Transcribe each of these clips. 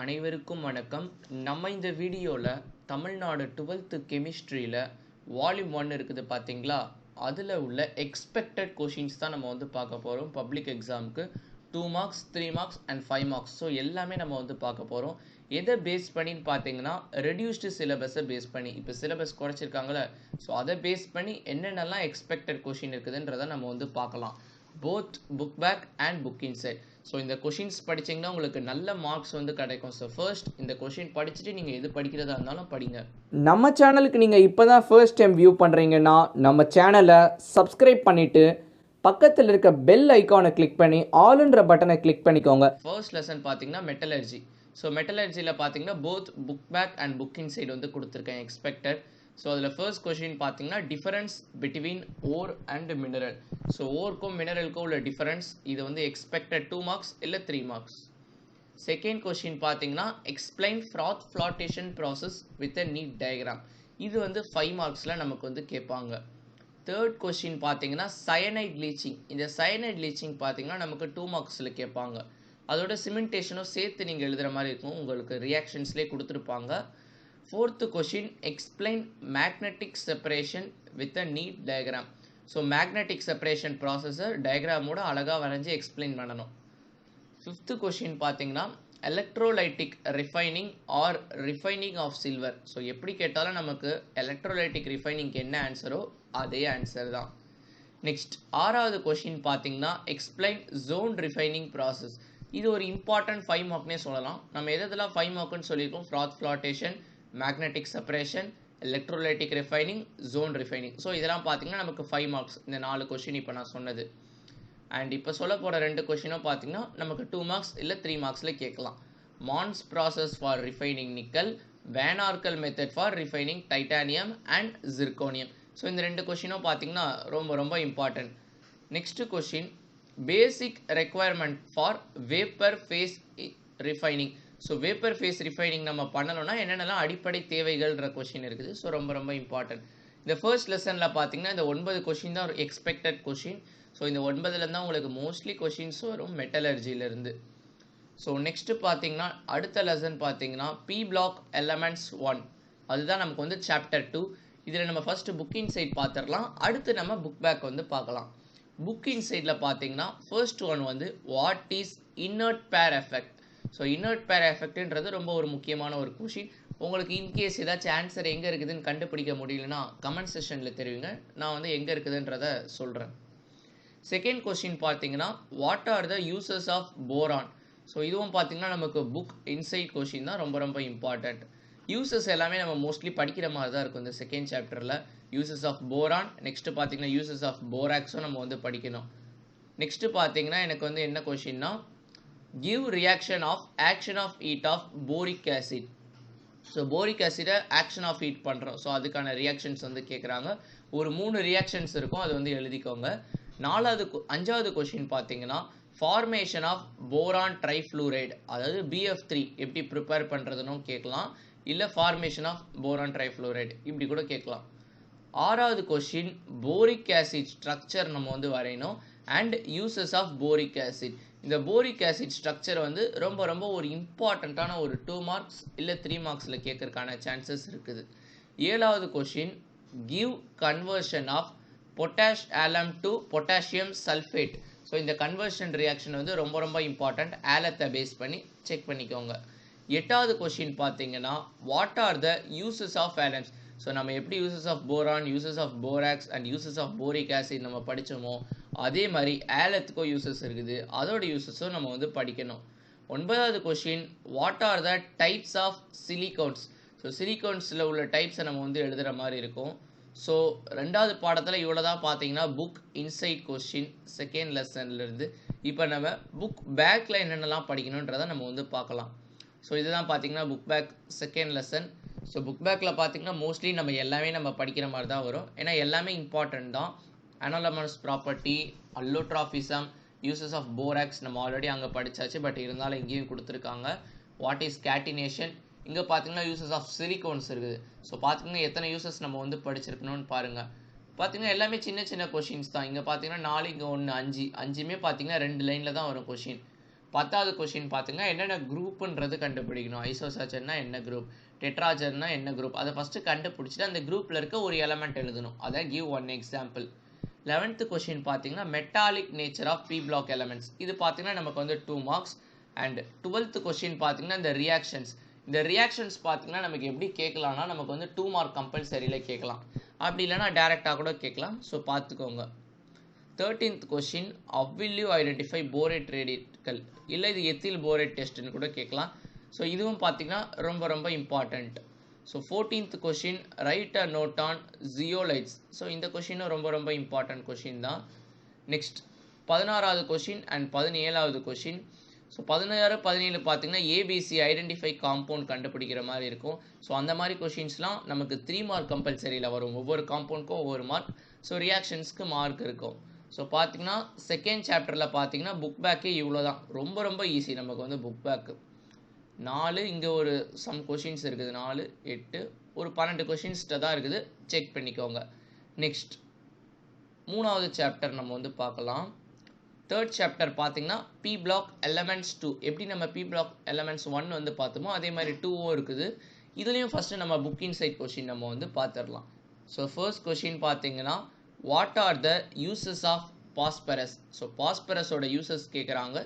அனைவருக்கும் வணக்கம். நம்ம இந்த வீடியோவில் தமிழ்நாடு 12th கெமிஸ்ட்ரியில் வால்யூம் 1 இருக்குது பார்த்தீங்களா, அதில் உள்ள எக்ஸ்பெக்டட் கொஷின்ஸ் தான் நம்ம பார்க்க போகிறோம். பப்ளிக் எக்ஸாமுக்கு 2 marks 3 marks and 5 marks. So எல்லாமே நம்ம பார்க்க போகிறோம். எதை பேஸ் பண்ணின்னு பார்த்தீங்கன்னா ரெடியூஸ்டு சிலபஸை பேஸ் பண்ணி, இப்போ சிலபஸ் குறைச்சிருக்காங்களே, ஸோ அதை பேஸ் பண்ணி என்னென்னலாம் எக்ஸ்பெக்டட் கொஷின் இருக்குதுன்றதை நம்ம பார்க்கலாம். Both book back and book inside. So இந்த கொஷின்ஸ் படிச்சிங்கன்னா உங்களுக்கு நல்ல மார்க்ஸ் கிடைக்கும். ஸோ ஃபர்ஸ்ட் இந்த கொஷின் படிச்சுட்டு நீங்கள் எது படிக்கிறதா இருந்தாலும் படிங்க. நம்ம சேனலுக்கு நீங்கள் இப்போ தான் ஃபர்ஸ்ட் டைம் வியூ பண்ணுறீங்கன்னா நம்ம சேனலை சப்ஸ்கிரைப் பண்ணிவிட்டு பக்கத்தில் இருக்க பெல் ஐக்கானை கிளிக் பண்ணி ஆல்ன்ற பட்டனை கிளிக் பண்ணிக்கோங்க. ஃபர்ஸ்ட் லெசன் பார்த்தீங்கன்னா மெட்டலர்ஜி. ஸோ மெட்டலர்ஜியில் பார்த்தீங்கன்னா both book back and book inside கொடுத்துருக்கேன் எக்ஸ்பெக்டட். ஸோ அதில் ஃபர்ஸ்ட் கொஷின் பார்த்தீங்கன்னா difference between ore and mineral. So ஓருக்கும் மினரலுக்கும் உள்ள டிஃபரன்ஸ், இது எக்ஸ்பெக்டட் 2 மார்க்ஸ் இல்லை 3 மார்க்ஸ். செகண்ட் கொஷின் பார்த்தீங்கன்னா explain froth flotation process with a neat diagram. இது 5 மார்க்ஸில் நமக்கு கேட்பாங்க. தேர்ட் கொஷின் பார்த்தீங்கன்னா சயனைட் லீச்சிங். இந்த சயனைட் லீச்சிங் பார்த்தீங்கன்னா நமக்கு 2 மார்க்ஸில் கேட்பாங்க. அதோட சிமெண்டேஷனும் சேர்த்து நீங்கள் எழுதுகிற மாதிரி இருக்கும், உங்களுக்கு ரியாக்ஷன்ஸ்லேயே கொடுத்துருப்பாங்க. Fourth question explain magnetic separation with a neat diagram. So magnetic separation ப்ராசஸை டயக்ராமோட அழகாக வரைஞ்சி எக்ஸ்பிளைன் பண்ணணும். ஃபிஃப்த்து கொஷின் பார்த்தீங்கன்னா electrolytic refining or refining of silver. So எப்படி கேட்டாலும் நமக்கு எலக்ட்ரோலைட்டிக் ரிஃபைனிங்க்கு என்ன ஆன்சரோ அதே ஆன்சர் தான். நெக்ஸ்ட் ஆறாவது கொஷின் பார்த்தீங்கன்னா எக்ஸ்பிளைன் ஜோன் ரிஃபைனிங் ப்ராசஸ். இது ஒரு இம்பார்ட்டன்ட் 5 மார்க்னே சொல்லலாம். நம்ம எதெல்லாம் 5 மார்க்குன்னு சொல்லியிருக்கோம், froth flotation, magnetic separation, electrolytic refining, zone refining. So இதெல்லாம் பார்த்தீங்கன்னா நமக்கு 5 மார்க்ஸ், இந்த 4 கொஷின் இப்போ நான் சொன்னது. அண்ட் இப்போ சொல்ல போகிற 2 கொஷினும் பார்த்தீங்கன்னா நமக்கு 2 மார்க்ஸ் இல்லை 3 மார்க்ஸில் கேட்கலாம். Mond's process for refining nickel, van Arkel method for refining titanium and zirconium. So இந்த 2 கொஷினும் பார்த்தீங்கன்னா ரொம்ப important. Next question basic requirement for vapour phase refining. So vapour phase refining நம்ம பண்ணணும்னா என்னென்னலாம் அடிப்படை தேவைகள்ன்ற கொஷின் இருக்குது. ஸோ ரொம்ப இம்பார்ட்டன்ட். இந்த ஃபர்ஸ்ட் லெசனில் பார்த்தீங்கன்னா இந்த 9 கொஷின் தான் ஒரு எக்ஸ்பெக்டட் கொஷின். ஸோ இந்த 9ல் தான் உங்களுக்கு மோஸ்ட்லி கொஷின்ஸ் வரும் மெட்டலர்ஜியிலேருந்து. ஸோ நெக்ஸ்ட்டு பார்த்தீங்கன்னா அடுத்த லெசன் பார்த்தீங்கன்னா பி பிளாக் எலமெண்ட்ஸ் 1. அதுதான் நமக்கு சாப்டர் 2. இதில் நம்ம ஃபஸ்ட்டு புக் இன்சைட் பார்த்துடலாம், அடுத்து நம்ம புக் பேக் பார்க்கலாம். புக் இன்சைடில் பார்த்தீங்கன்னா first one what is inert பேர் எஃபெக்ட். ஸோ இன்னர்ட் பேர் எஃபெக்ட்ன்றது ரொம்ப ஒரு முக்கியமான ஒரு கொஷின். உங்களுக்கு இன்கேஸ் ஏதாச்சும் ஆன்சர் எங்கே இருக்குதுன்னு கண்டுபிடிக்க முடியலன்னா கமெண்ட் செஷனில் தெரிவிங்க, நான் எங்கே இருக்குதுன்றதை சொல்கிறேன். செகண்ட் கொஷின் பார்த்தீங்கன்னா what are the uses of boron. So இதுவும் பார்த்தீங்கன்னா நமக்கு புக் இன்சைட் கொஷின் தான், ரொம்ப இம்பார்ட்டண்ட். யூசஸ் எல்லாமே நம்ம மோஸ்ட்லி படிக்கிற மாதிரி தான் இருக்கும் இந்த செகண்ட் சாப்டரில். யூசஸ் ஆஃப் போரான், நெக்ஸ்ட்டு பார்த்தீங்கன்னா யூசஸ் ஆஃப் போராக்ஸும் நம்ம படிக்கணும். நெக்ஸ்ட்டு பார்த்தீங்கன்னா எனக்கு என்ன கொஷின்னா give reaction of action of heat of boric acid. So boric ஆசிடை ஆக்ஷன் ஆஃப் ஹீட் பண்ணுறோம். ஸோ அதுக்கான ரியாக்ஷன்ஸ் கேட்குறாங்க. ஒரு 3 ரியாக்ஷன்ஸ் இருக்கும், அது எழுதிக்கோங்க. 5வது கொஷின் பார்த்தீங்கன்னா ஃபார்மேஷன் ஆஃப் போரான் ட்ரைஃப்ளூரைடு, அதாவது BF3 எப்படி ப்ரிப்பேர் பண்ணுறதுன்னு கேட்கலாம், இல்லை ஃபார்மேஷன் ஆஃப் போரான் ட்ரைஃப்ளூரைடு இப்படி கூட கேட்கலாம். 6வது கொஷின் போரிக் ஆசிட் ஸ்ட்ரக்சர் நம்ம வரையணும் and uses of boric acid. இந்த போரிக் ஆசிட் ஸ்ட்ரக்சர் ரொம்ப ஒரு இம்பார்ட்டண்ட்டான ஒரு 2 மார்க்ஸ் இல்லை 3 மார்க்ஸில் கேட்கறதுக்கான சான்சஸ் இருக்குது. 7வது question give conversion of potash alum to potassium sulphate. So இந்த கன்வர்ஷன் ரியாக்ஷன் ரொம்ப இம்பார்ட்டண்ட், ஆலத்தை பேஸ் பண்ணி செக் பண்ணிக்கோங்க. 8வது கொஷின் பார்த்தீங்கன்னா what are the uses of alums. So நம்ம எப்படி uses of boron, uses of borax and uses of boric acid நம்ம படித்தோமோ அதே மாதிரி ஆலத்துக்கும் யூசஸ் இருக்குது, அதோட யூசஸும் நம்ம படிக்கணும். 9வது question what are the types of silicones. So சிலிகோன்ஸில் உள்ள டைப்ஸை நம்ம எழுதுகிற மாதிரி இருக்கும். ஸோ 2வது பாடத்தில் இவ்வளோ தான் பார்த்தீங்கன்னா புக் இன்சைட் கொஷின் செகண்ட் லெசன்லேருந்து. இப்போ நம்ம புக் பேக்கில் என்னென்னலாம் படிக்கணுன்றதை நம்ம பார்க்கலாம். ஸோ இதுதான் பார்த்தீங்கன்னா book back second lesson. So book பேக்கில் பார்த்தீங்கன்னா மோஸ்ட்லி நம்ம எல்லாமே நம்ம படிக்கிற மாதிரி தான் வரும், ஏன்னா எல்லாமே இம்பார்ட்டன்ட் தான். அனாலமஸ் ப்ராப்பர்ட்டி, அல்லோட்ராஃபிசம், யூசஸ் ஆஃப் போராக்ஸ் நம்ம ஆல்ரெடி அங்கே படித்தாச்சு, பட் இருந்தாலும் இங்கேயும் கொடுத்துருக்காங்க. வாட் இஸ் கேட்டினேஷன், இங்கே பார்த்தீங்கன்னா யூசஸ் ஆஃப் சிலிகோன்ஸ் இருக்குது. ஸோ பார்த்தீங்கன்னா எத்தனை யூசஸ் நம்ம படிச்சிருக்கணும்னு பாருங்கள். பார்த்தீங்கன்னா எல்லாமே சின்ன கொஷின்ஸ் தான். இங்கே பார்த்தீங்கன்னா 4, இங்கே 1, 5, 5மே பார்த்தீங்கன்னா 2 லைனில் தான் வரும் கொஷின். 10வது கொஸ்டின் பார்த்தீங்கன்னா என்னென்ன குரூப்ன்றது கண்டுபிடிக்கணும். ஐசோசர்ஜன்னா என்ன குரூப், டெட்ராஜன்னா என்ன குரூப், அதை ஃபஸ்ட்டு கண்டுபிடிச்சிட்டு அந்த குரூப்பில் இருக்க ஒரு எலமெண்ட் எழுதணும். அதை give one example. 11th question பார்த்தீங்கன்னா metallic nature of p block elements. இது பார்த்தீங்கன்னா நமக்கு வந்து 2 மார்க்ஸ். அண்ட் 12th கொஸ்டின் பார்த்தீங்கன்னா இந்த ரியாக்ஷன்ஸ். இந்த ரியாக்ஷன்ஸ் பார்த்தீங்கன்னா நமக்கு எப்படி கேட்கலாம்னா நமக்கு வந்து 2 மார்க் கம்பல்சரியில் கேட்கலாம், அப்படி இல்லைனா டேரெக்டாக கூட கேட்கலாம். ஸோ பார்த்துக்கோங்க. 13th question how will you identify borate radical, இல்லை இது எத்தில் போரேட் டெஸ்ட்னு கூட கேட்கலாம். ஸோ இதுவும் பார்த்தீங்கன்னா ரொம்ப ரொம்ப important. So 14th question write a note on zeolites. So இந்த கொஸ்டினும் ரொம்ப ரொம்ப இம்பார்ட்டன்ட் கொஸ்டின் தான். நெக்ஸ்ட் 16வது கொஸ்டின் அண்ட் 17வது கொஸ்டின். ஸோ 16, 17 பார்த்தீங்கன்னா ஏபிசி ஐடென்டிஃபை காம்பவுண்ட் கண்டுபிடிக்கிற மாதிரி இருக்கும். ஸோ அந்த மாதிரி கொஷின்ஸ்லாம் நமக்கு 3 மார்க் கம்பல்சரியில் வரும். ஒவ்வொரு காம்பவுண்டுக்கும் ஒவ்வொரு மார்க். ஸோ ரியாக்ஷன்ஸ்க்கு மார்க் இருக்கும். ஸோ பார்த்தீங்கன்னா செகண்ட் சாப்டரில் பார்த்தீங்கன்னா புக் பேக்கே இவ்வளோ தான். ரொம்ப ரொம்ப ஈஸி நமக்கு வந்து புக் பேக்கு 4. இங்கே ஒரு சம் கொஷின்ஸ் இருக்குது 4, 8, ஒரு 12 கொஷின்ஸ்கிட்ட தான் இருக்குது, செக் பண்ணிக்கோங்க. நெக்ஸ்ட் 3வது சாப்டர் நம்ம வந்து பார்க்கலாம். 3rd சாப்டர் பார்த்தீங்கன்னா பி பிளாக் எலமெண்ட்ஸ் 2. எப்படி நம்ம பி பிளாக் எலமெண்ட்ஸ் 1 வந்து பார்த்தோமோ அதே மாதிரி 2 இருக்குது. இதுலேயும் ஃபஸ்ட்டு நம்ம புக் இன்சைட் கொஷின் நம்ம வந்து பார்த்துடலாம். ஸோ ஃபர்ஸ்ட் கொஷின் பார்த்தீங்கன்னா what are the uses of phosphorus. So பாஸ்பரஸோட யூசஸ் கேட்குறாங்க.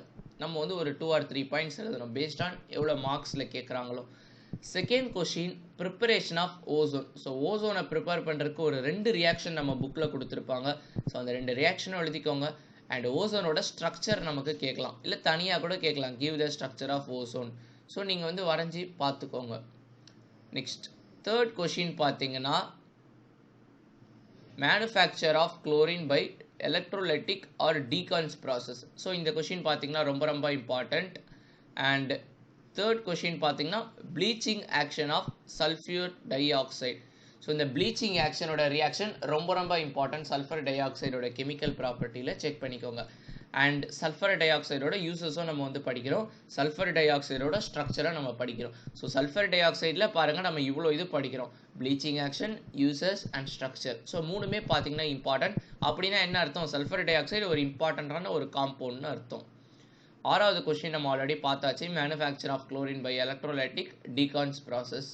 நம்ம வந்து ஒரு 2 or 3 பாயிண்ட்ஸ் எழுதணும் பேஸ்ட் ஆன் எவ்வளோ மார்க்ஸில் கேட்குறாங்களோ. Second question preparation of ozone. So ஓசோனை ப்ரிப்பேர் பண்ணுறதுக்கு ஒரு 2 ரியாக்ஷன் நம்ம புக்கில் கொடுத்துருப்பாங்க. ஸோ அந்த 2 ரியாக்ஷனும் எழுதிக்கோங்க. அண்ட் ஓசோனோட ஸ்ட்ரக்சர் நமக்கு கேட்கலாம், இல்லை தனியாக கூட கேட்கலாம், give the structure of ozone. So நீங்கள் வந்து வரைஞ்சி பார்த்துக்கோங்க. நெக்ஸ்ட் 3rd கொஷின் பார்த்தீங்கன்னா manufacture of chlorine by electrolytic or Deacon's process. So இந்த கொஷின் பார்த்தீங்கன்னா ரொம்ப ரொம்ப இம்பார்ட்டண்ட். அண்ட் 3rd கொஷின் பார்த்தீங்கன்னா bleaching action of sulphur dioxide. So இந்த ப்ளீச்சிங் ஆக்ஷனோட ரியாக்ஷன் ரொம்ப ரொம்ப இம்பார்ட்டன்ட். சல்ஃபர் டை ஆக்சைடோட கெமிக்கல் ப்ராப்பர்ட்டியில் செக் பண்ணிக்கோங்க. அண்ட் சல்ஃபர் டை ஆக்சைடோட யூசஸும் நம்ம வந்து படிக்கிறோம். சல்ஃபர் டை ஆக்சைடோட ஸ்ட்ரக்சரை நம்ம படிக்கிறோம். ஸோ சல்ஃபர் டை ஆக்சைடில் பாருங்கள் நம்ம இவ்வளோ இது படிக்கிறோம், bleaching action, uses and structure. So 3மே பார்த்தீங்கன்னா இம்பார்ட்டன்ட். அப்படின்னா என்ன அர்த்தம், சல்ஃபர் டை ஆக்சைடு ஒரு இம்பார்ட்டண்ட்டான ஒரு காம்பவுண்ட்னு அர்த்தம். 6வது கொஸ்டின் நம்ம ஆல்ரெடி பார்த்தாச்சு, manufacture of chlorine by electrolytic Deacon's process.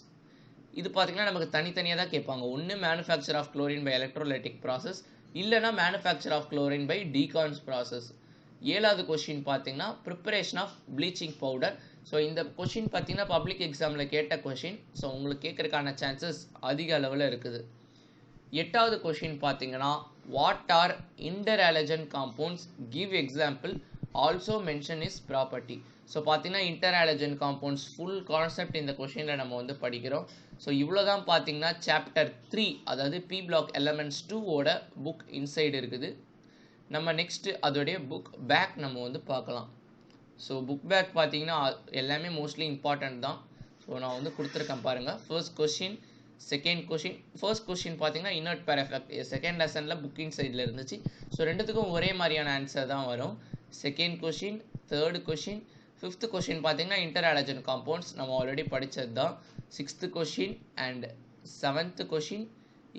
இது பார்த்தீங்கன்னா நமக்கு தனித்தனியாக தான் கேட்பாங்க. ஒன்று manufacture of chlorine by electrolytic process, இல்லைனா manufacture of chlorine by Deacon's process. 7வது கொஸ்டின் பார்த்தீங்கன்னா preparation of bleaching powder. So இந்த கொஷின் பார்த்தீங்கன்னா பப்ளிக் எக்ஸாமில் கேட்ட கொஷின். ஸோ உங்களுக்கு கேட்கறதுக்கான சான்சஸ் அதிக அளவில் இருக்குது. 8வது கொஷின் பார்த்தீங்கன்னா what are inter halogen compounds, give example, also mention is property. So பார்த்தீங்கன்னா inter halogen compounds full concept இந்த கொஷினில் நம்ம வந்து படிக்கிறோம். ஸோ இவ்வளோ தான் பார்த்தீங்கன்னா சாப்டர் 3, அதாவது பி பிளாக் எலமெண்ட்ஸ் 2ஓட புக் இன்சைடு இருக்குது. நம்ம நெக்ஸ்ட்டு அதோடைய புக் பேக் நம்ம வந்து பார்க்கலாம். ஸோ புக் பேக் பார்த்தீங்கன்னா எல்லாமே மோஸ்ட்லி இம்பார்ட்டன்ட் தான். ஸோ நான் வந்து கொடுத்துருக்கேன் பாருங்கள். First question, second question. First question பார்த்தீங்கன்னா இன்னர்ட் பேர் எஃபெக்ட் செகண்ட் லெசனில் புக்கிங் சைடில் இருந்துச்சு. ஸோ ரெண்டுத்துக்கும் ஒரே மாதிரியான ஆன்சர் தான் வரும். Second question, 3rd question. 5th question பார்த்தீங்கன்னா இன்டர் ஆலஜன் காம்பவுண்ட்ஸ் நம்ம ஆல்ரெடி படித்தது தான். 6th question and 7th question,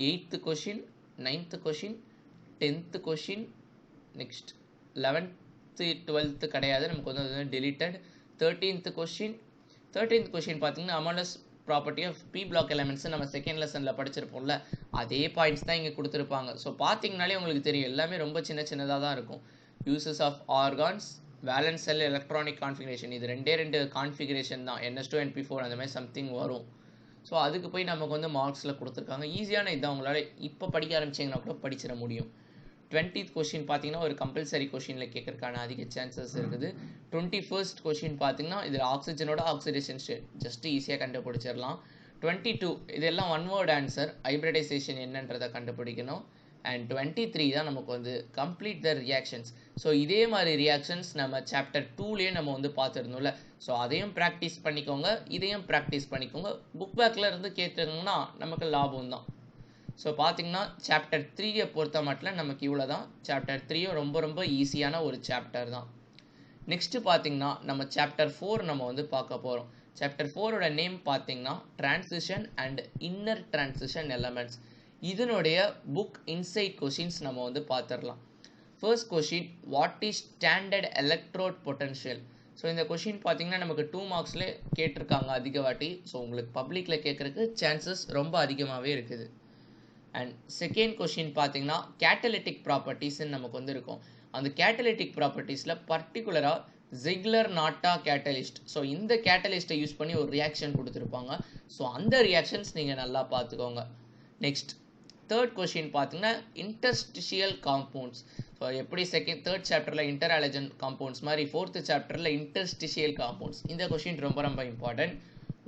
8th question, 9th question, 10th question. Next 11th 12th கிடையாது, நமக்கு வந்து deleted. 13th question. 13th question பார்த்தீங்கன்னா anomalous property of p block elements நம்ம second லெசனில் படிச்சிருப்போம்ல, அதே பாயிண்ட்ஸ் தான் இங்கே கொடுத்துருப்பாங்க. ஸோ பார்த்தீங்கனாலே உங்களுக்கு தெரியும் எல்லாமே ரொம்ப சின்னதாக தான் இருக்கும். Uses of argons, valence shell electronic configuration, இது 2 கான்ஃபிகரேஷன் தான். NS2 NP4 அந்த மாதிரி சம்திங் வரும். ஸோ அதுக்கு போய் நமக்கு வந்து மார்க்ஸில் கொடுத்துருக்காங்க. ஈஸியான இதான், உங்களால் இப்போ படிக்க ஆரம்பிச்சிங்கன்னா கூட படிச்சிட முடியும். 20th கொஷின் பார்த்தீங்கன்னா ஒரு கம்பல்சரி கொஷினில் கேட்கறதுக்கான அதிக சான்சஸ் இருக்குது. 21st கொஷின் பார்த்தீங்கன்னா இதில் ஆக்சிஜனோட ஆக்சிடேஷன் ஸ்டேட் ஜஸ்ட் ஈஸியாக கண்டுபிடிச்சிடலாம். 22 இதெல்லாம் ஒன் வேர்ட் ஆன்சர், ஹைப்ரிடைசேஷன் என்னன்றதை கண்டுபிடிக்கணும். அண்ட் 23 தான் நமக்கு வந்து கம்ப்ளீட் த ரியாக்ஷன்ஸ். ஸோ இதே மாதிரி ரியாக்ஷன்ஸ் நம்ம சாப்டர் 2லேயே நம்ம வந்து பார்த்துருந்தோம்ல. ஸோ அதையும் ப்ராக்டிஸ் பண்ணிக்கோங்க, இதையும் ப்ராக்டிஸ் பண்ணிக்கோங்க. புக் பேக்கில் இருந்து கேட்டுருங்கன்னா நமக்கு லாபம் தான். ஸோ பார்த்தீங்கன்னா சாப்டர் 3யை பொறுத்த மட்டும் நமக்கு இவ்வளோ தான். சாப்டர் 3யும் ரொம்ப ரொம்ப ஈஸியான ஒரு சாப்டர் தான். நெக்ஸ்ட்டு பார்த்தீங்கன்னா நம்ம சாப்டர் 4 நம்ம வந்து பார்க்க போகிறோம். சாப்டர் 4ஓட நேம் பார்த்தீங்கன்னா transition and inner transition elements. இதனுடைய புக் இன்சைட் கொஷின்ஸ் நம்ம வந்து பார்த்துடலாம். First question, what is standard electrode potential. So இந்த கொஷின் பார்த்தீங்கன்னா நமக்கு 2 மார்க்ஸில் கேட்டிருக்காங்க அதிக வாட்டி. ஸோ உங்களுக்கு பப்ளிக்கில் கேட்குறதுக்கு சான்சஸ் ரொம்ப அதிகமாகவே இருக்குது. அண்ட் செகண்ட் கொஷின் பார்த்தீங்கன்னா கேட்டலிட்டிக் ப்ராப்பர்ட்டிஸ்ன்னு நமக்கு வந்து இருக்கும். அந்த கேட்டலிட்டிக் ப்ராப்பர்ட்டிஸில் பர்டிகுலராக ஜிக்லர்-நாட்டா கேட்டலிஸ்ட். ஸோ இந்த கேட்டலிஸ்ட்டை யூஸ் பண்ணி ஒரு ரியாக்ஷன் கொடுத்துருப்பாங்க. ஸோ அந்த ரியாக்ஷன்ஸ் நீங்கள் நல்லா பார்த்துக்கோங்க. நெக்ஸ்ட் தேர்ட் கொஷின் பார்த்தீங்கன்னா இன்டர்ஸ்டிஷியல் காம்பவுண்ட்ஸ். ஸோ எப்படி தேர்ட் சாப்டரில் இன்டர் ஆலஜன் காம்பவுண்ட்ஸ் மாதிரி ஃபோர்த் சாப்டரில் இன்டர்ஸ்டிஷியல் காம்பவுண்ட்ஸ். இந்த கொஷின் ரொம்ப ரொம்ப important.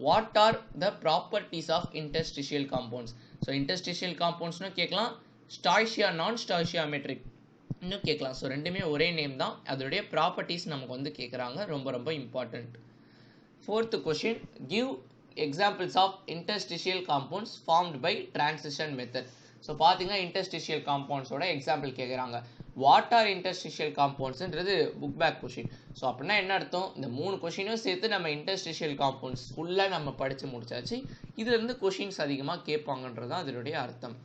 What are the properties of interstitial compounds? So interstitial காம்பவுண்ட்ஸ்னு கேட்கலாம், ஸ்டாய்ஷியா நான் ஸ்டாய்ஷியாமெட்ரிக் இன்னும் கேட்கலாம். ஸோ ரெண்டுமே ஒரே நேம் தான். அதோடைய ப்ராப்பர்ட்டிஸ் நமக்கு வந்து கேட்குறாங்க, ரொம்ப ரொம்ப important. Fourth question give examples of interstitial compounds formed by transition method. So பார்த்தீங்கன்னா இன்டர்ஸ்டிஷியல் காம்பவுண்ட்ஸோட எக்ஸாம்பிள் கேட்குறாங்க. வாட் ஆர் இன்டர்ஸ்டிஷியல் காம்பவுண்ட்ஸ்ன்றது புக் பேக் கொஷின். ஸோ அப்படின்னா என்ன அர்த்தம்? இந்த 3 கொஷினும் சேர்த்து நம்ம இன்டர்ஸ்டிஷியல் காம்பவுண்ட்ஸ் ஃபுல்லாக நம்ம படித்து முடிச்சாச்சு. இதுலேருந்து கொஷின்ஸ் அதிகமாக கேட்பாங்கன்றது தான் அதனுடைய அர்த்தம்.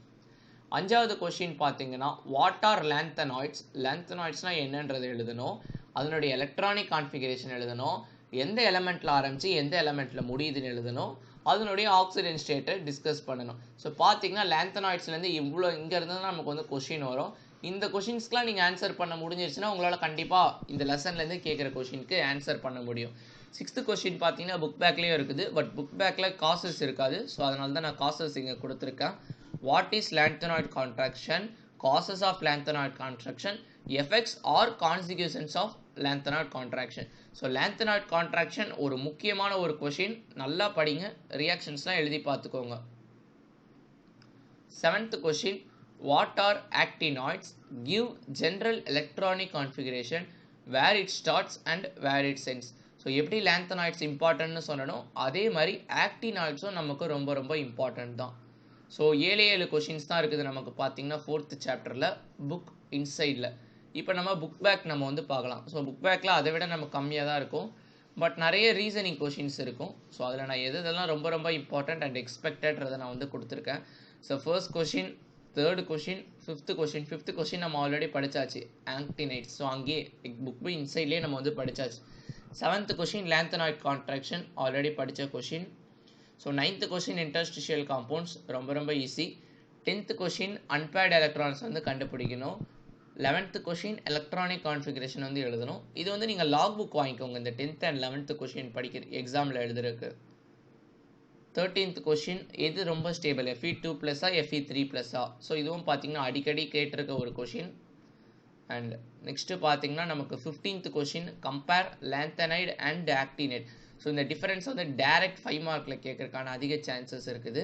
5வது கொஷின் பார்த்தீங்கன்னா வாட் ஆர் லாந்தனாய்ட்ஸ்? லாந்தனாய்ட்ஸ்னால் என்னன்றது எழுதணும், அதனுடைய எலக்ட்ரானிக் கான்ஃபிகரேஷன் எழுதணும், எந்த எலமெண்ட்டில் ஆரம்பித்து எந்த எலமெண்ட்டில் முடியுதுன்னு எழுதணும், அதனுடைய ஆக்சிடென்ட் ஸ்டேட்டை டிஸ்கஸ் பண்ணணும். ஸோ பார்த்தீங்கன்னா லாந்தனாய்ட்ஸ்லேருந்து இங்கேருந்து தான் நமக்கு வந்து கொஷின் வரும். இந்த கொஷின்ஸ்க்குலாம் நீங்கள் ஆன்சர் பண்ண முடிஞ்சிருச்சுன்னா உங்களால் கண்டிப்பாக இந்த லெசன்லேருந்து கேட்குற கொஷினுக்கு ஆன்சர் பண்ண முடியும். 6th கொஷின் பார்த்தீங்கன்னா புக் பேக்லேயும் இருக்குது, பட் புக் பேக்கில் காசஸ் இருக்காது. ஸோ அதனால தான் நான் காசஸ் இங்கே கொடுத்துருக்கேன். What is lanthanoid contraction, causes of lanthanoid contraction, effects or consequences of lanthanoid contraction. So lanthanoid contraction ஒரு முக்கியமான ஒரு கொஷின், நல்லா படிங்க, ரியாக்ஷன்ஸ்லாம் எழுதி பார்த்துக்கோங்க. 7th question what are actinoids? Give general electronic configuration, where it starts and where it சென்ஸ். So எப்படி lanthanoids இம்பார்ட்டன்ட்னு சொல்லணும், அதே மாதிரி ஆக்டினாய்ட்ஸும் நமக்கு ரொம்ப ரொம்ப இம்பார்ட்டன்ட் தான். ஸோ 7 கொஷின்ஸ் தான் இருக்குது நமக்கு பார்த்தீங்கன்னா 4th சாப்டரில் புக் இன்சைடில். இப்போ நம்ம புக் பேக் நம்ம வந்து பார்க்கலாம். ஸோ புக் பேக்கில் அதை விட நம்ம கம்மியாக தான் இருக்கும், பட் நிறைய ரீசனிங் கொஷின்ஸ் இருக்கும். ஸோ அதில் நான் எதெல்லாம் ரொம்ப ரொம்ப இம்பார்ட்டன்ட் அண்ட் எக்ஸ்பெக்டட்றதை நான் வந்து கொடுத்துருக்கேன். So first question, third question, fifth question நம்ம ஆல்ரெடி படித்தாச்சு ஆக்டினைட்ஸ். ஸோ அங்கேயே புக் இன்சைட்லேயே நம்ம வந்து படித்தாச்சு. 7th கொஷின் லாந்தனாய்ட் கான்ட்ராக்ஷன் ஆல்ரெடி படித்த question. So 9th question interstitial compounds ரொம்ப ரொம்ப ஈஸி. 10th கொஷின் அன்பேர்ட் எலக்ட்ரான்ஸ் வந்து கண்டுபிடிக்கணும். 11th கொஷின் எலக்ட்ரானிக் கான்ஃபிகரேஷன் வந்து எழுதணும். இது வந்து நீங்கள் லாக் புக் வாங்கிக்கோங்க இந்த 10th அண்ட் 11th கொஷின் படிக்கிற எக்ஸாமில் எழுதுறதுக்கு. 13th கொஷின் எது ரொம்ப ஸ்டேபிள், Fe2+ஆ Fe3+ஆ? ஸோ இதுவும் பார்த்தீங்கன்னா அடிக்கடி கேட்டிருக்க ஒரு கொஷின். அண்ட் நெக்ஸ்ட்டு பார்த்தீங்கன்னா நமக்கு 15th question compare lanthanide and actinide. So இந்த டிஃபரன்ஸ் வந்து டைரக்ட் 5 மார்க்கில் கேட்கறதுக்கான அதிக சான்சஸ் இருக்குது.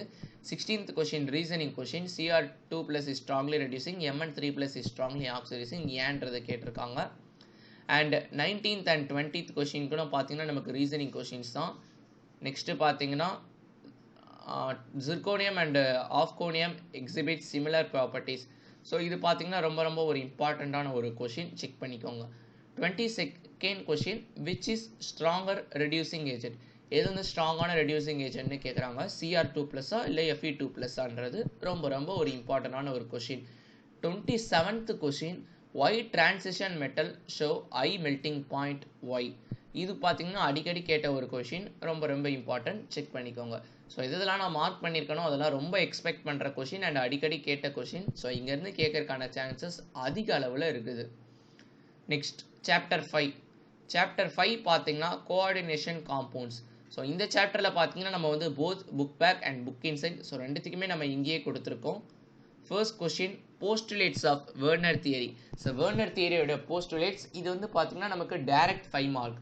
16th question reasoning question, Cr2+ is strongly reducing, Mn3+ is strongly oxidising, ஏன்றதை கேட்டிருக்காங்க. And 19th and 20th question கூட பார்த்தீங்கன்னா நமக்கு ரீசனிங் கொஷின்ஸ் தான். நெக்ஸ்ட்டு பார்த்தீங்கன்னா zirconium and hafnium exhibit similar properties. So இது பார்த்தீங்கன்னா ரொம்ப ரொம்ப ஒரு இம்பார்ட்டண்ட்டான ஒரு கொஷின், செக் பண்ணிக்கோங்க. 22nd question which is stronger reducing agent? எது வந்து ஸ்ட்ராங்கான ரெடியூசிங் ஏஜென்ட்னு கேட்குறாங்க, Cr2+ஆ இல்லை Fe2+ஆன்றது ரொம்ப ரொம்ப ஒரு இம்பார்ட்டண்டான ஒரு question. 27th question why transition metal show high melting point why? இது பார்த்தீங்கன்னா அடிக்கடி கேட்ட ஒரு கொஷின், ரொம்ப ரொம்ப இம்பார்ட்டன்ட், செக் பண்ணிக்கோங்க. ஸோ இதெல்லாம் நான் மார்க் பண்ணியிருக்கணும், அதெல்லாம் ரொம்ப எக்ஸ்பெக்ட் பண்ணுற கொஷின் அண்ட் அடிக்கடி கேட்ட கொஷின். ஸோ இங்கேருந்து கேட்கறதுக்கான சான்சஸ் அதிக அளவில் இருக்குது. Next chapter 5. சாப்டர் 5 பார்த்தீங்கன்னா கோஆர்டினேஷன் காம்பவுண்ட்ஸ். ஸோ இந்த சாப்டரில் பார்த்தீங்கன்னா நம்ம வந்து both book back and book inside, so ரெண்டுத்துக்குமே நம்ம இங்கேயே கொடுத்துருக்கோம். First question postulates of Werner theory. So Werner தியரியோட போஸ்டுலேட்ஸ் இது வந்து பார்த்தீங்கன்னா நமக்கு direct 5 mark.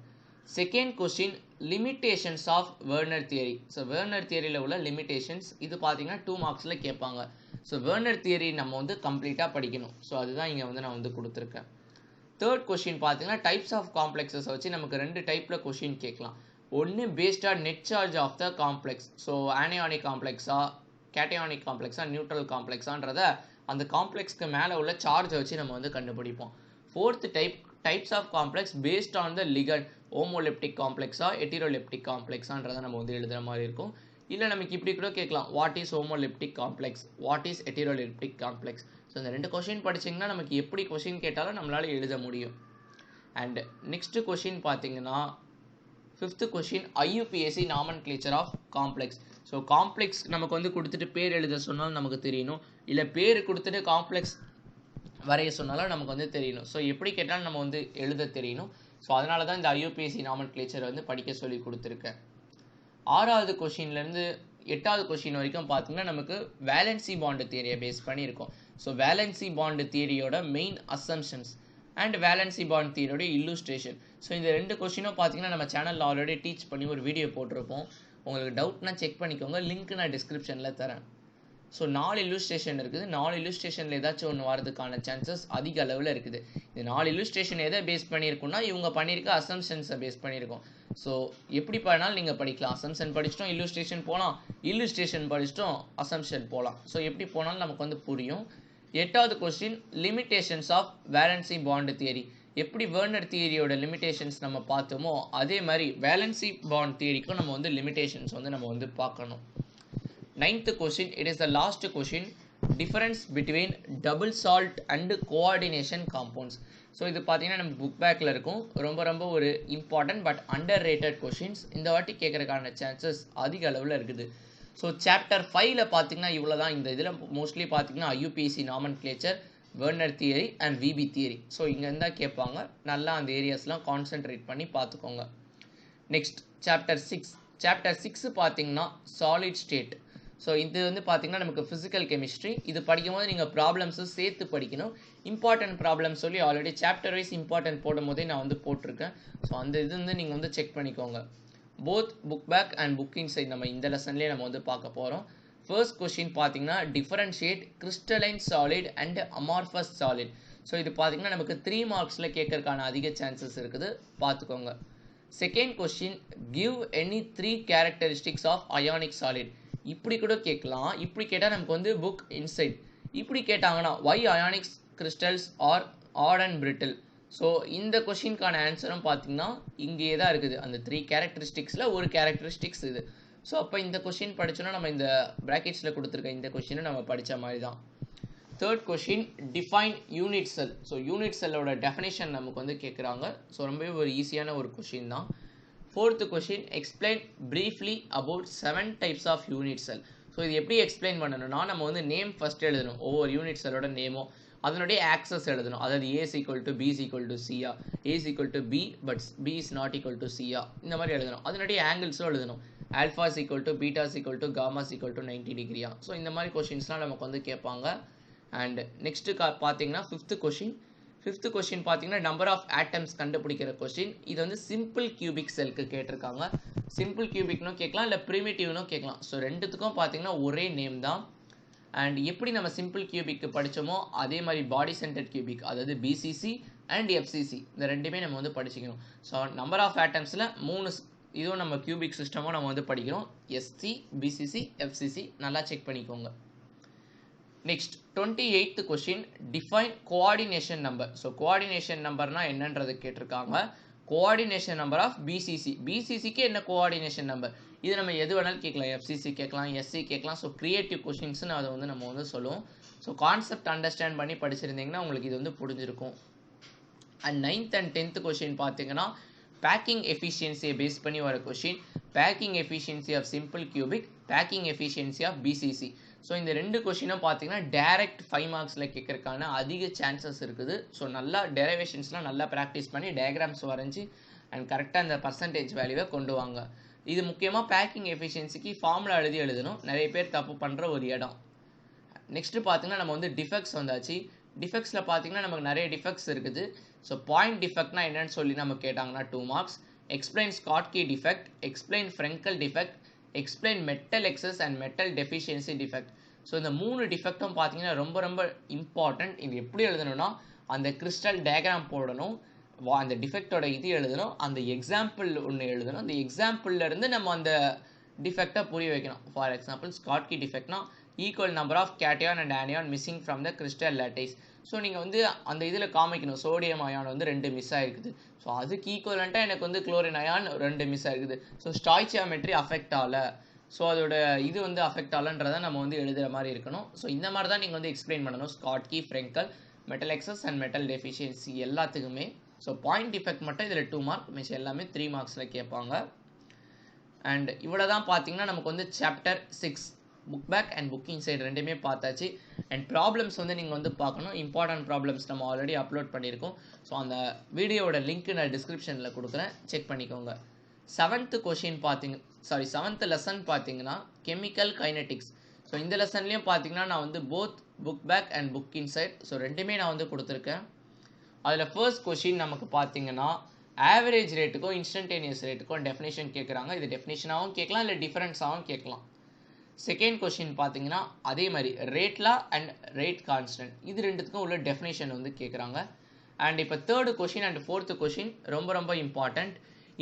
Second question limitations of Werner theory. So Werner தியரியில் உள்ள லிமிட்டேஷன்ஸ் இது பார்த்தீங்கன்னா 2 மார்க்ஸில் கேட்பாங்க. ஸோ வெர்னர் தியரி நம்ம வந்து கம்ப்ளீட்டாக படிக்கணும். ஸோ அதுதான் இங்கே வந்து நான் வந்து கொடுத்துருக்கேன். தேர்ட் கொஷின் பார்த்தீங்கன்னா டைப்ஸ் ஆஃப் காம்ப்ளெக்ஸஸ் வச்சு நமக்கு 2 டைப்பில் கொஷின் கேட்கலாம். ஒன்று based on net charge of the complex. So anionic காம்ப்ளெக்ஸா, கேட்டயானிக் காம்ப்ளெக்ஸா, நியூட்ரல் காம்ப்ளெக்ஸான்றத அந்த காம்ப்ளெக்ஸ்க்கு மேலே உள்ள சார்ஜை வச்சு நம்ம வந்து கண்டுபிடிப்போம். Fourth types of complex based on the ligand, homoleptic காம்ப்ளெக்ஸா ஹெட்டிரோலெப்டிக் காம்ப்ளெக்ஸான்றதை நம்ம வந்து எழுதுகிற மாதிரி இருக்கும். இல்லை நமக்கு இப்படி கூட கேட்கலாம், what is homoleptic complex, what is heteroleptic complex. So இந்த 2 கொஷின் படிச்சிங்கன்னா நமக்கு எப்படி கொஷின் கேட்டாலும் நம்மளால் எழுத முடியும். அண்ட் நெக்ஸ்ட்டு கொஷின் பார்த்தீங்கன்னா fifth question IUPAC nomenclature of complex. So complex நமக்கு வந்து கொடுத்துட்டு பேர் எழுத சொன்னாலும் நமக்கு தெரியணும், இல்லை பேர் கொடுத்துட்டு காம்ப்ளெக்ஸ் வரைய சொன்னாலும் நமக்கு வந்து தெரியணும். ஸோ எப்படி கேட்டாலும் நம்ம வந்து எழுத தெரியணும். ஸோ அதனால தான் இந்த ஐயூபிஎஸ்சி நாமன்க்ளேச்சர் வந்து படிக்க சொல்லி கொடுத்துருக்கேன். 6வது கொஷின்லேருந்து 8வது கொஷின் வரைக்கும் பார்த்தீங்கன்னா நமக்கு வேலன்சி பாண்டு தியரியை பேஸ் பண்ணியிருக்கோம். ஸோ வேலன்சி பாண்டு தியரியோட main assumptions and valence bond தியரியோட இல்லுஸ்ட்ரேஷன். ஸோ இந்த 2 கொஷினும் பார்த்தீங்கன்னா நம்ம சேனலில் ஆல்ரெடி டீச் பண்ணி ஒரு வீடியோ போட்டிருப்போம். உங்களுக்கு டவுட்னா செக் பண்ணிக்கோங்க, லிங்க் நான் டிஸ்கிரிப்ஷனில் தரேன். ஸோ 4 இல்லுஸ்ட்ரேஷன் இருக்குது. 4 இல்லுஸ்ட்ரேஷனில் ஏதாச்சும் ஒன்று வரதுக்கான சான்சஸ் அதிக அளவில் இருக்குது. இந்த 4 இல்லுஸ்ட்ரேஷன் எதை பேஸ் பண்ணியிருக்குன்னா இவங்க பண்ணியிருக்க அசம்ஷன்ஸை பேஸ் பண்ணியிருக்கோம். ஸோ எப்படி பண்ணாலும் நீங்கள் படிக்கலாம். அசம்ஷன் படிச்சிட்டோம் இல்லுஸ்ட்ரேஷன் போகலாம், இல்லுஸ்ட்ரேஷன் படிச்சிட்டோம் அசம்ஷன் போகலாம். ஸோ எப்படி போனாலும் நமக்கு வந்து புரியும். 8வது question limitations of valence bond theory. எப்படி வெர்னர் தியரியோட லிமிட்டேஷன்ஸ் நம்ம பார்த்தோமோ அதே மாதிரி வேலன்சி பாண்ட் தியரிக்கும் நம்ம வந்து லிமிட்டேஷன்ஸ் வந்து நம்ம வந்து பார்க்கணும். 9th question, it is the last question, difference between double salt and coordination compounds. So இது பார்த்தீங்கன்னா நம்ம புக் பேக்கில் இருக்கும். ரொம்ப ரொம்ப ஒரு important but under rated questions. இந்த வாட்டி கேட்குறதுக்கான சான்சஸ் அதிக அளவில் இருக்குது. ஸோ சாப்டர் 5ல் பார்த்தீங்கன்னா இவ்வளோ தான். இந்த இதில் மோஸ்ட்லி பார்த்தீங்கன்னா IUPSC nomenclature, Werner theory and VP theory. So இங்கே இருந்தால் கேட்பாங்க, நல்லா அந்த ஏரியாஸ்லாம் கான்சென்ட்ரேட் பண்ணி பார்த்துக்கோங்க. Next chapter 6. சாப்டர் 6 பார்த்தீங்கன்னா சாலிட் ஸ்டேட். ஸோ இது வந்து பார்த்தீங்கன்னா நமக்கு ஃபிசிக்கல் கெமிஸ்ட்ரி. இது படிக்கும் போது நீங்கள் ப்ராப்ளம்ஸும் சேர்த்து படிக்கணும். இம்பார்ட்டன்ட் ப்ராப்ளம் சொல்லி ஆல்ரெடி சாப்டர் வைஸ் இம்பார்ட்டன்ட் போடும் போதே நான் வந்து போட்டிருக்கேன். ஸோ அந்த இது வந்து நீங்கள் வந்து செக் பண்ணிக்கோங்க. Both book back and book inside நம்ம இந்த லெசன்லேயே நம்ம வந்து பார்க்க போகிறோம். ஃபர்ஸ்ட் கொஸ்டின் பார்த்தீங்கன்னா differentiate crystalline solid and amorphous solid. So இது பார்த்தீங்கன்னா நமக்கு 3 மார்க்ஸில் கேட்கறதுக்கான அதிக சான்சஸ் இருக்குது, பார்த்துக்கோங்க. Second question give any 3 characteristics of ionic solid. இப்படி கூட கேட்கலாம். இப்படி கேட்டால் நமக்கு வந்து புக் இன்சைட். இப்படி கேட்டாங்கன்னா why ionic crystals are hard and brittle. So இந்த கொஷினுக்கான ஆன்சரும் பார்த்தீங்கன்னா இங்கேயே தான் இருக்குது. அந்த 3 கேரக்டரிஸ்டிக்ஸில் ஒரு கேரக்டரிஸ்டிக்ஸ் இது. ஸோ அப்போ இந்த கொஷின் படித்தோன்னா நம்ம இந்த ப்ராக்கெட்ஸில் கொடுத்துருக்க இந்த கொஷினை நம்ம படித்த மாதிரி தான். Third question define unit cell. So unit செல்லோட டெஃபினேஷன் நமக்கு வந்து கேட்குறாங்க. ஸோ ரொம்பவே ஒரு ஈஸியான ஒரு கொஷின் தான். Fourth question explain briefly about 7 types of unit cell. So இது எப்படி எக்ஸ்பிளைன் பண்ணணும்னா நம்ம வந்து நேம் ஃபஸ்ட் எழுதணும், ஒவ்வொரு யூனிட் செல்லோட நேமோ அதனுடைய ஆக்சஸ் எழுதணும். அதாவது A is equal to B is equal to C A is equal to B but B is not equal to C A இந்த மாதிரி எழுதணும். அதனுடைய ஆங்கிள்ஸும் எழுதணும். Alpha is equal to beta is equal to gamma is equal to 90 டிகிரியா. So இந்த மாதிரி கொஷின்ஸ்லாம் நமக்கு வந்து கேட்பாங்க. அண்ட் நெக்ஸ்ட்டு பார்த்தீங்கன்னா ஃபிஃப்த்து கொஷின் பார்த்தீங்கன்னா நம்பர் ஆஃப் ஆட்டம்ஸ் கண்டுபிடிக்கிற கொஸ்டின். இது வந்து சிம்பிள் கியூபிக் செல்க்கு கேட்டிருக்காங்க. சிம்பிள் கியூபிக்னும் கேட்கலாம், இல்லை ப்ரிமிட்டிவ்னும் கேட்கலாம். ஸோ ரெண்டுத்துக்கும் பார்த்தீங்கன்னா ஒரே நேம் தான். அண்ட் எப்படி நம்ம சிம்பிள் கியூபிக்கு படித்தோமோ அதே மாதிரி பாடி சென்டர்ட் கியூபிக், அதாவது பிசிசி அண்ட் எஃப்சிசி, இந்த ரெண்டுமே நம்ம வந்து படிச்சுக்கணும். ஸோ நம்பர் ஆஃப் ஆட்டம்ஸில் 3 இதுவும் நம்ம கியூபிக் சிஸ்டமும் நம்ம வந்து படிக்கிறோம். எஸ்சி, பிசிசி, எஃப்சிசி நல்லா செக் பண்ணிக்கோங்க. Next 28th question define coordination number. So coordination நம்பர்னா என்னன்றது கேட்டிருக்காங்க. Coordination number of BCC. பிசிசிக்கு என்ன கோஆர்டினேஷன் நம்பர், இது நம்ம எது வேணாலும் கேட்கலாம். எஃப்சிசி கேட்கலாம், எஸ்சி கேட்கலாம். ஸோ கிரியேட்டிவ் கொஷின்ஸ்னு அதை வந்து நம்ம வந்து சொல்லுவோம். ஸோ கான்செப்ட் அண்டர்ஸ்டாண்ட் பண்ணி படிச்சிருந்தீங்கன்னா உங்களுக்கு இது வந்து புரிஞ்சிருக்கும். அண்ட் 9th and 10th கொஷின் பார்த்தீங்கன்னா பேக்கிங் எஃபிஷியன்சியை பேஸ் பண்ணி வர question. Packing efficiency of simple cubic, packing efficiency of BCC. So இந்த 2 கொஷினும் பார்த்தீங்கன்னா டைரக்ட் 5 மார்க்ஸில் கேட்கறதுக்கான அதிக சான்சஸ் இருக்குது. ஸோ நல்லா டெரிவேஷன்ஸ்லாம் நல்லா ப்ராக்டிஸ் பண்ணி டயக்ராம்ஸ் வரைஞ்சி அண்ட் கரெக்டாக அந்த பர்சன்டேஜ் வேல்யூவை கொண்டு வாங்க. இது முக்கியமாக பேக்கிங் எஃபிஷியன்சிக்கு ஃபார்முலா எழுதணும். நிறைய பேர் தப்பு பண்ணுற ஒரு இடம். நெக்ஸ்ட்டு பார்த்தீங்கன்னா நம்ம வந்து டிஃபெக்ட்ஸ் வந்தாச்சு. டிஃபெக்ட்ஸில் பார்த்தீங்கன்னா நமக்கு நிறைய டிஃபெக்ட்ஸ் இருக்குது. ஸோ பாயிண்ட் டிஃபெக்ட்னா என்னன்னு சொல்லி நம்ம கேட்டாங்கன்னா 2 marks. Explain Schottky defect, explain Frenkel defect, explain metal excess and metal deficiency defect. So இந்த 3 டிஃபெக்டும் பார்த்தீங்கன்னா ரொம்ப ரொம்ப இம்பார்ட்டன்ட். இது எப்படி எழுதணும்னா அந்த கிறிஸ்டல் டயக்ராம் போடணும், அந்த டிஃபெக்டோட இது எழுதணும், அந்த எக்ஸாம்பிள் ஒன்று எழுதணும். அந்த எக்ஸாம்பிள்லேருந்து நம்ம அந்த டிஃபெக்டை புரிய வைக்கணும். ஃபார் எக்ஸாம்பிள் ஸ்காட்கி டிஃபெக்ட்னா equal number of cation and anion missing from the crystal lattice. So நீங்கள் வந்து அந்த இதில் காமிக்கணும் சோடியம் அயான் வந்து 2 மிஸ் ஆகிருக்குது. ஸோ அதுக்கு ஈக்குவலண்ட்டாக எனக்கு வந்து குளோரின் அயான் 2 மிஸ் ஆகிருக்குது. ஸோ ஸ்டாய்ச்சியோமெட்ரி அஃபெக்ட் ஆகலை, ஸோ அதோட இது வந்து அஃபெக்ட் ஆகலன்றதை நம்ம வந்து எழுதுகிற மாதிரி இருக்கணும். ஸோ இந்த மாதிரி தான் நீங்கள் வந்து எக்ஸ்பிளைன் பண்ணணும். Schottky, Frenkel, metal excess and metal deficiency எல்லாத்துக்குமே. ஸோ பாயிண்ட் டிஃபெக்ட் மட்டும் இதில் 2 மார்க், மிச்சம் எல்லாமே 3 மார்க்ஸில் கேட்பாங்க. அண்ட் இவ்வளோ தான் பார்த்தீங்கன்னா நமக்கு வந்து chapter 6 book back and book inside ரெண்டுமே பார்த்தாச்சு. அண்ட் ப்ராப்ளம்ஸ் வந்து நீங்கள் வந்து பார்க்கணும். இம்பார்ட்டன்ட் ப்ராப்ளம்ஸ் நம்ம ஆல்ரெடி அப்லோட் பண்ணியிருக்கோம். ஸோ அந்த வீடியோவோட லிங்க் நான் டிஸ்கிரிப்ஷனில் கொடுக்குறேன், செக் பண்ணிக்கோங்க. 7th லெசன் பார்த்தீங்கன்னா கெமிக்கல் கைனெட்டிக்ஸ். ஸோ இந்த லெசன்லேயும் பார்த்தீங்கன்னா நான் வந்து both book back and book inside so ரெண்டுமே நான் வந்து கொடுத்துருக்கேன். அதில் ஃபர்ஸ்ட் கொஷின் நமக்கு பார்த்தீங்கன்னா ஆவரேஜ் ரேட்டுக்கும் இன்ஸ்டன்டேனியஸ் ரேட்டுக்கும் டெஃபினேஷன் கேட்குறாங்க. இது டெஃபினேஷனாகவும் கேட்கலாம், இல்லை டிஃபரன்ஸாகவும் கேட்கலாம். செகண்ட் கொஷின் பார்த்தீங்கன்னா அதே மாதிரி rate law and rate constant, இது ரெண்டுத்துக்கும் உள்ள டெஃபினேஷன் வந்து கேட்குறாங்க. அண்ட் இப்போ third question and fourth question ரொம்ப ரொம்ப important.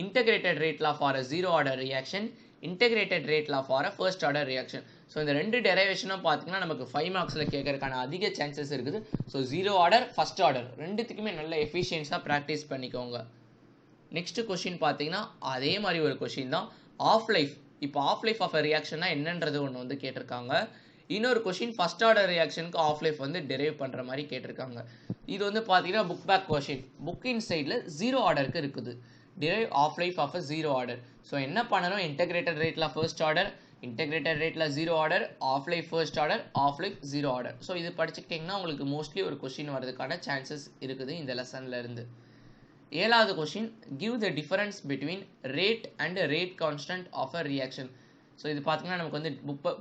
Integrated rate law for a zero order reaction, integrated rate law for a first order reaction. So இந்த ரெண்டு டெரைவேஷனும் பார்த்தீங்கன்னா நமக்கு 5 மார்க்ஸில் கேட்கறதுக்கான அதிக சான்சஸ் இருக்குது. So zero order first order ரெண்டுத்துக்குமே நல்ல எஃபிஷியன்ஸாக ப்ராக்டிஸ் பண்ணிக்கோங்க. நெக்ஸ்ட் கொஷின் பார்த்தீங்கன்னா அதே மாதிரி ஒரு கொஷின் தான், ஆஃப் லைஃப். இப்போ ஆஃப் லைஃப் ஆஃப் அ ரியாக்ஷன்னா என்னன்றது ஒன்று வந்து கேட்டிருக்காங்க. இன்னொரு கொஷின் ஃபர்ஸ்ட் ஆர்டர் ரியாக்ஷனுக்கு ஆஃப் லைஃப் வந்து டெரைவ் பண்ணுற மாதிரி கேட்டிருக்காங்க. இது வந்து பார்த்தீங்கன்னா book back question. Book in சைடில் ஜீரோ ஆர்டருக்கு இருக்குது, derive half life of a zero order. So என்ன பண்ணணும், இன்டகிரேட்டட் ரேட்ல ஃபர்ஸ்ட் ஆர்டர், இன்டகிரேட்டட் ரேட்ல zero order, half life first order, half life zero order. So இது படிச்சுக்கிட்டிங்கன்னா உங்களுக்கு மோஸ்ட்லி ஒரு கொஷின் வரதுக்கான சான்சஸ் இருக்குது இந்த லெசன்ல இருந்து. 7வது question, give the difference between rate and rate constant of a reaction. So இது பார்த்தீங்கன்னா நமக்கு வந்து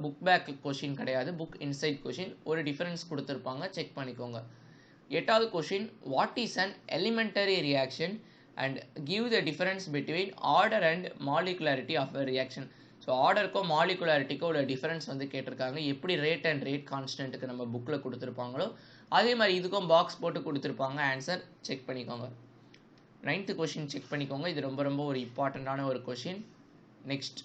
புக் பேக் கொஷின் கிடையாது, புக் இன்சைட் கொஷின். ஒரு டிஃபரன்ஸ் கொடுத்துருப்பாங்க, செக் பண்ணிக்கோங்க. 8வது question, what is an elementary reaction and give the difference between order and molecularity of a reaction. So ஆர்டருக்கும் மாலிகுலாரிட்டிக்கும் உள்ள டிஃபரன்ஸ் வந்து கேட்டிருக்காங்க. எப்படி ரேட் அண்ட் ரேட் கான்ஸ்டன்ட்டுக்கு நம்ம புக்கில் கொடுத்துருப்பாங்களோ அதே மாதிரி இதுக்கும் பாக்ஸ் போட்டு கொடுத்துருப்பாங்க. ஆன்சர் செக் பண்ணிக்கோங்க. 9th கொஷின் செக் பண்ணிக்கோங்க, இது ரொம்ப ரொம்ப ஒரு இம்பார்ட்டண்ட்டான ஒரு கொஷின். நெக்ஸ்ட்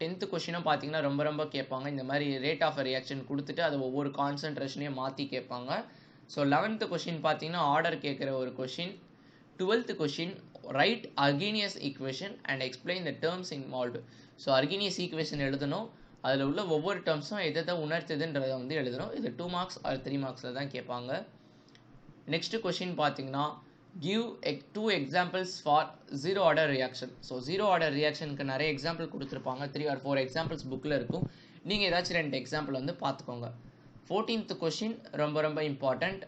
10th கொஷினும் பார்த்தீங்கன்னா ரொம்ப ரொம்ப கேட்பாங்க. இந்த மாதிரி ரேட் ஆஃப் ரியாக்ஷன் கொடுத்துட்டு அதை ஒவ்வொரு கான்சன்ட்ரேஷனையும் மாற்றி கேட்பாங்க. ஸோ 11th கொஷின் பார்த்தீங்கன்னா ஆர்டர் கேட்குற ஒரு question. 12th question, write Arrhenius equation and explain the terms involved. So Arrhenius equation எழுதணும், அதில் உள்ள ஒவ்வொரு டேர்ம்ஸும் எதை உணர்த்துதுன்றதை வந்து எழுதணும். இது 2 மார்க்ஸ் ஆர் 3 மார்க்ஸில் தான் கேட்பாங்க. நெக்ஸ்ட் கொஷின் பார்த்தீங்கன்னா give 2 examples for zero order reaction. So zero order ரியாக்ஷனுக்கு நிறைய எக்ஸாம்பிள் கொடுத்துருப்பாங்க, 3 or 4 எக்ஸாம்பிள்ஸ் புக்கில் இருக்கும். நீங்கள் ஏதாச்சும் 2 எக்ஸாம்பிள் வந்து பார்த்துக்கோங்க. 14th கொஷின் ரொம்ப ரொம்ப important,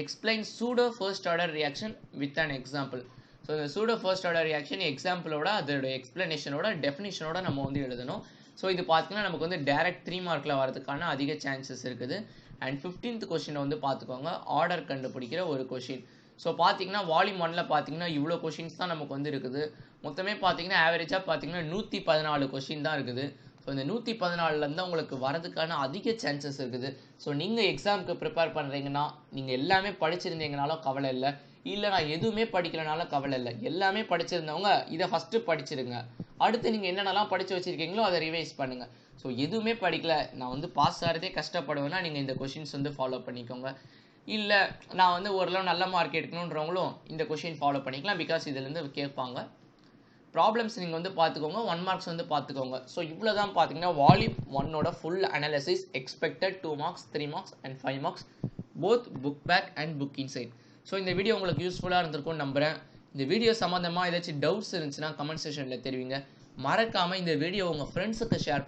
explain pseudo first order reaction with an example. So இந்த சூடோ ஃபர்ஸ்ட் ஆர்டர் ரியாக்ஷன் எக்ஸாம்பிளோட அதோட எக்ஸ்பிளனேஷனோட டெஃபினிஷனோட நம்ம வந்து எழுதணும். ஸோ இது பார்த்தீங்கன்னா நமக்கு வந்து டைரக்ட் 3 மார்க்கில் வரதுக்கான அதிக சான்சஸ் இருக்குது. அண்ட் 15th கொஷினை வந்து பார்த்துக்கோங்க, ஆர்டர் கண்டுபிடிக்கிற ஒரு கொஷின். ஸோ பார்த்தீங்கன்னா வால்யூம் 1ல் பார்த்தீங்கன்னா இவ்வளோ கொஷின்ஸ் தான் நமக்கு வந்து இருக்குது. மொத்தமே பார்த்தீங்கன்னா ஆவரேஜாக பார்த்தீங்கன்னா 114 கொஷின் தான் இருக்குது. ஸோ இந்த 114லேருந்து உங்களுக்கு வரதுக்கான அதிக சான்சஸ் இருக்குது. ஸோ நீங்கள் எக்ஸாமுக்கு ப்ரிப்பேர் பண்ணுறீங்கன்னா நீங்கள் எல்லாமே படிச்சிருந்தீங்கனாலும் கவலை இல்லை, இல்லை நான் எதுவுமே படிக்கலனாலும் கவலை இல்லை. எல்லாமே படிச்சிருந்தவங்க இதை ஃபஸ்ட்டு படிச்சிருங்க, அடுத்து நீங்கள் என்னென்னலாம் படித்து வச்சுருக்கீங்களோ அதை ரிவைஸ் பண்ணுங்கள். ஸோ எதுவுமே படிக்கல, நான் வந்து பாஸ் ஆகிறதே கஷ்டப்படுவேன்னா நீங்கள் இந்த கொஷின்ஸ் வந்து ஃபாலோ பண்ணிக்கோங்க. இல்லை நான் வந்து ஓரளவு நல்ல மார்க் எடுக்கணுன்றவங்களும் இந்த கொஷின் ஃபாலோ பண்ணிக்கலாம், பிகாஸ் இதுலேருந்து கேட்பாங்க. ப்ராப்ளம்ஸ் நீங்கள் வந்து பார்த்துக்கோங்க, 1 மார்க்ஸ் வந்து பார்த்துக்கோங்க. ஸோ இவ்வளோ தான் பார்த்தீங்கன்னா வால்யூம் 1ஓட full analysis. Expected 2 marks, 3 marks and 5 marks both book back and book inside. So இந்த வீடியோ உங்களுக்கு யூஸ்ஃபுல்லாக இருந்திருக்கும்னு நம்புகிறேன். இந்த வீடியோ சம்மந்தமாக ஏதாச்சும் டவுட்ஸ் இருந்துச்சுன்னா கமெண்ட் செக்ஷனில் தெரிவிங்க. மறக்காமல் இந்த வீடியோ உங்கள் ஃப்ரெண்ட்ஸுக்கு ஷேர்